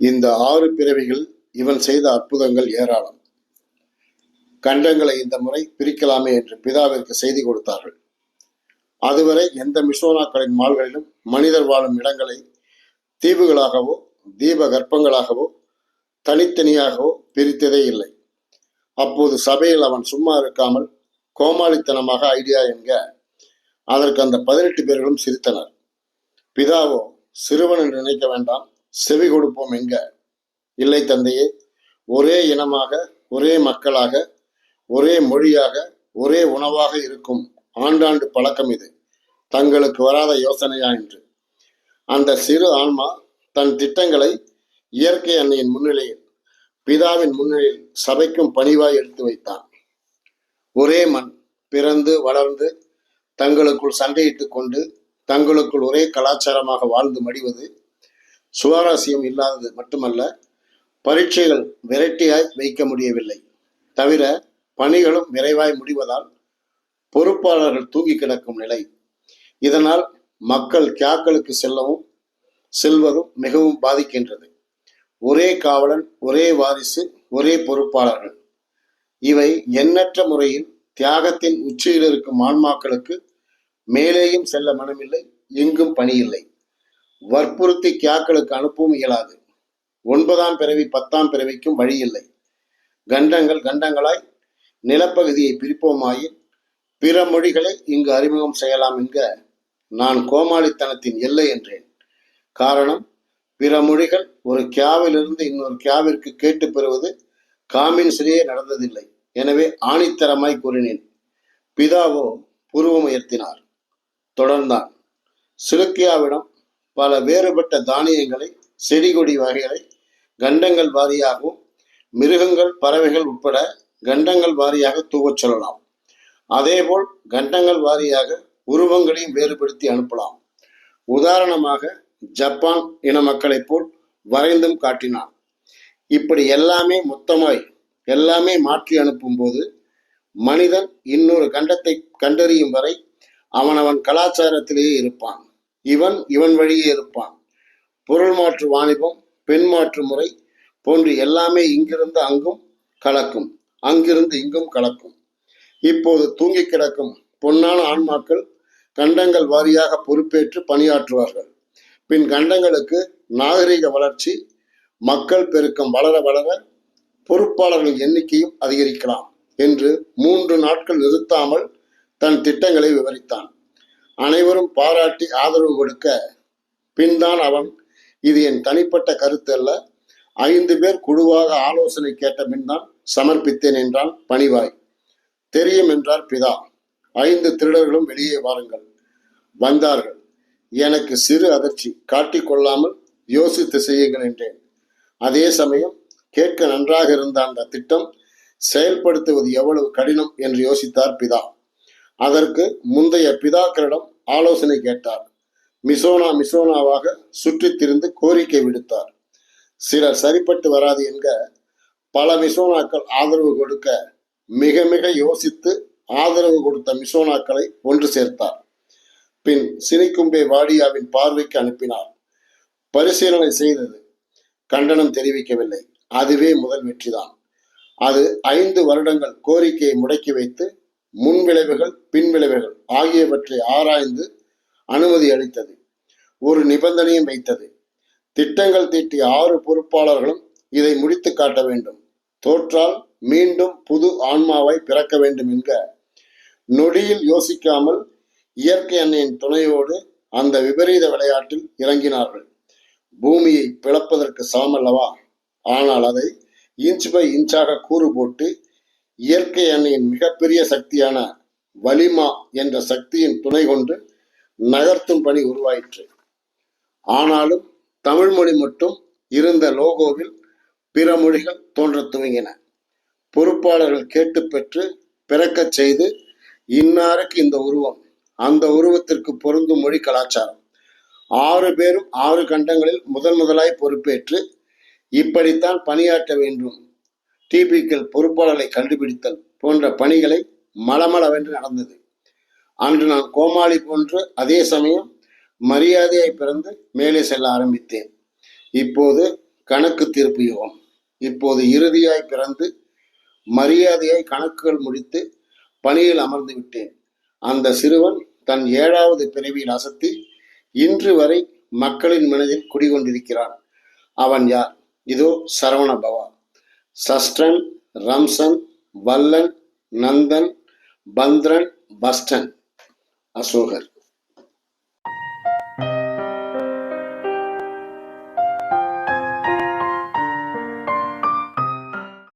இந்த 6 பிறவிகள் இவன் செய்த அற்புதங்கள் ஏராளம். கண்டங்களை இந்த முறை பிரிக்கலாமே என்று பிதாவிற்கு செய்தி கொடுத்தார்கள். அதுவரை எந்த மிசோனாக்களின் மால்களிலும் மனிதர் வாழும் இடங்களை தீவுகளாகவோ தீப கர்ப்பங்களாகவோ தனித்தனியாகவோ பிரித்ததே இல்லை. அப்போது சபையில் அவன் சும்மா இருக்காமல் கோமாளித்தனமாக ஐடியா என்க அதற்கு அந்த 18 பேர்களும் சிரித்தனர். பிதாவோ சிறுவன் என்று நினைக்க வேண்டாம், செவி கொடுப்போம் என்க, இல்லை தந்தையே, ஒரே இனமாக ஒரே மக்களாக ஒரே மொழியாக ஒரே உணவாக இருக்கும் ஆண்டாண்டு பழக்கம் இது தங்களுக்கு வராத யோசனையா என்று அந்த சிறு ஆன்மா தன் திட்டங்களை இயற்கை அன்னையின் முன்னிலையில் பிதாவின் முன்னிலையில் சபைக்கும் பணிவாய் எடுத்து வைத்தான். ஒரே மண் பிறந்து வளர்ந்து தங்களுக்குள் சண்டையிட்டு கொண்டு தங்களுக்குள் ஒரே கலாச்சாரமாக வாழ்ந்து மடிவது சுவாரஸ்யம் இல்லாதது மட்டுமல்ல, பரீட்சைகள் விரட்டியாய் வைக்க முடியவில்லை. தவிர பணிகளும் விரைவாய் முடிவதால் பொறுப்பாளர்கள் தூங்கி கிடக்கும் நிலை. இதனால் மக்கள் கியாக்களுக்கு செல்வதும் மிகவும் பாதிக்கின்றது. ஒரே காவலன், ஒரே வாரிசு, ஒரே பொறுப்பாளர்கள். இவை எண்ணற்ற முறையில் தியாகத்தின் உச்சியில் இருக்கும் ஆன்மாக்களுக்கு மேலேயும் செல்ல மனமில்லை, எங்கும் பணியில்லை. வற்புறுத்தி கியாக்களுக்கு அனுப்பவும் இயலாது. 9ஆம் பிறவி 10ஆம் பிறவிக்கும் வழியில்லை. கண்டங்களாய் நிலப்பகுதியை பிரிப்போமாயின் பிற மொழிகளை இங்கு அறிமுகம் செய்யலாம் என்க நான் கோமாளித்தனத்தின் எல்லை என்றேன். காரணம், பிற மொழிகள் ஒரு கியாவிலிருந்து இன்னொரு கியாவிற்கு கேட்டு பெறுவது காமின்ஸிலேயே நடந்ததில்லை. எனவே ஆணித்தரமாய் கூறினேன். பிதாவோ புருவம் உயர்த்தினார். தொடர்ந்தான். சிலுக்கியாவிடம் பல வேறுபட்ட தானியங்களை, செடி கொடி வகைகளை கண்டங்கள் வாரியாகவும் மிருகங்கள் பறவைகள் உட்பட கண்டங்கள் வாரியாக தூவச் சொல்லலாம். அதேபோல் கண்டங்கள் வாரியாக உருவங்களையும் வேறுபடுத்தி அனுப்பலாம். உதாரணமாக ஜப்பான் இன மக்களைப் போல் வரைந்தும் காட்டினான். இப்படி எல்லாமே மாற்றி அனுப்பும் போது மனிதன் இன்னொரு கண்டத்தை கண்டறியும் வரை அவனவன் கலாச்சாரத்திலேயே இருப்பான். இவன் வழியே இருப்பான். பொருள் மாற்று வாணிபம், பெண் மாற்று முறை போன்று எல்லாமே இங்கிருந்து அங்கும் கலக்கும், அங்கிருந்து இங்கும் கலக்கும். இப்போது தூங்கி கிடக்கும் பொன்னான ஆன்மாக்கள் கண்டங்கள் வாரியாக பொறுப்பேற்று பணியாற்றுவார்கள். பின் கண்டங்களுக்கு நாகரிக வளர்ச்சி, மக்கள் பெருக்கம் வளர வளர பொறுப்பாளர்களின் எண்ணிக்கையும் அதிகரிக்கலாம் என்று 3 நாட்கள் நிறுத்தாமல் தன் திட்டங்களை விவரித்தான். அனைவரும் பாராட்டி ஆதரவு கொடுக்க பின்தான் அவன், இது என் தனிப்பட்ட கருத்து அல்ல, 5 பேர் குழுவாக ஆலோசனை கேட்ட பின்தான் சமர்ப்பித்தேன் என்றான் பணிவாய். தெரியும் என்றார் பிதா. 5 திருடர்களும் வெளியே வாருங்கள். வந்தார்கள். எனக்கு சிறு அதிர்ச்சி, காட்டிக்கொள்ளாமல் யோசித்து செய்யுங்கள் என்றேன். அதே சமயம் கேட்க நன்றாக இருந்த அந்த திட்டம் செயல்படுத்துவது எவ்வளவு கடினம் என்று யோசித்தார் பிதா. அதற்கு முந்தைய பிதாக்களிடம் ஆலோசனை கேட்டார். மிசோனாவாக சுற்றித் திரிந்து கோரிக்கை விடுத்தார். சிலர் சரிப்பட்டு வராது என்க பல மிசோனாக்கள் ஆதரவு கொடுக்க மிக மிக யோசித்து ஆதரவு கொடுத்த மிசோனாக்களை ஒன்று சேர்த்தார். பின் சினிக்கும்பே வாடியாவின் பார்வைக்கு அனுப்பினார். பரிசீலனை செய்தது. கண்டனம் தெரிவிக்கவில்லை. அதுவே முதல் வெற்றிதான். அது 5 வருடங்கள் கோரிக்கையை முடக்கி வைத்து முன்விளைவுகள் பின்விளைவுகள் ஆகியவற்றை ஆராய்ந்து அனுமதி அளித்தது. ஒரு நிபந்தனையும் வைத்தது. திட்டங்கள் தீட்டிய 6 பொறுப்பாளர்களும் இதை முடித்து காட்ட வேண்டும். தோற்றால் மீண்டும் புது ஆன்மாவாய் பிறக்க வேண்டும் என்க நொடியில் யோசிக்காமல் இயற்கை அன்னையின் துணையோடு அந்த விபரீத விளையாட்டில் இறங்கினார்கள். பூமியை பிளப்பதற்கு சமமல்லவா? ஆனால் அதை இன்ச் பை இன்ச்சாக கூறு போட்டு இயற்கை அன்னையின் மிகப்பெரிய சக்தியான வலிமா என்ற சக்தியின் துணை கொண்டு நகர்த்தும் பணி உருவாயிற்று. ஆனாலும் தமிழ் மொழி மட்டும் இருந்த லோகோவில் பிற மொழிகள் தோன்ற துவங்கின. பொறுப்பாளர்கள் கேட்டு பெற்று பிறக்கச் செய்து, இன்னாருக்கு இந்த உருவம், அந்த உருவத்திற்கு பொருந்தும் மொழி கலாச்சாரம். 6 பேரும் 6 கண்டங்களில் முதலாய் பொறுப்பேற்று இப்படித்தான் பணியாற்ற வேண்டும், டிபிக்கள் பொறுப்பாளர்களை கண்டுபிடித்தல் போன்ற பணிகளை மளமளவென்று நடந்தது. அன்று நான் கோமாளி போன்று அதே சமயம் மரியாதையை பிறந்து மேலே செல்ல ஆரம்பித்தேன். இப்போது கணக்கு தீர்ப்பு யுகம். இப்போது இறுதியாய் பிறந்து மரியாதையாய் கணக்குகள் முடித்து பணியில் அமர்ந்து விட்டேன். அந்த சிறுவன் தன் 7வது பிறவியில் அசத்தி இன்று வரை மக்களின் மனதில் குடிகொண்டிருக்கிறான். அவன் யார்? இதோ சரவண பவா. சஷ்டன், ரம்சன், வல்லன், நந்தன், பந்திரன், பஸ்டன், அசோகர்.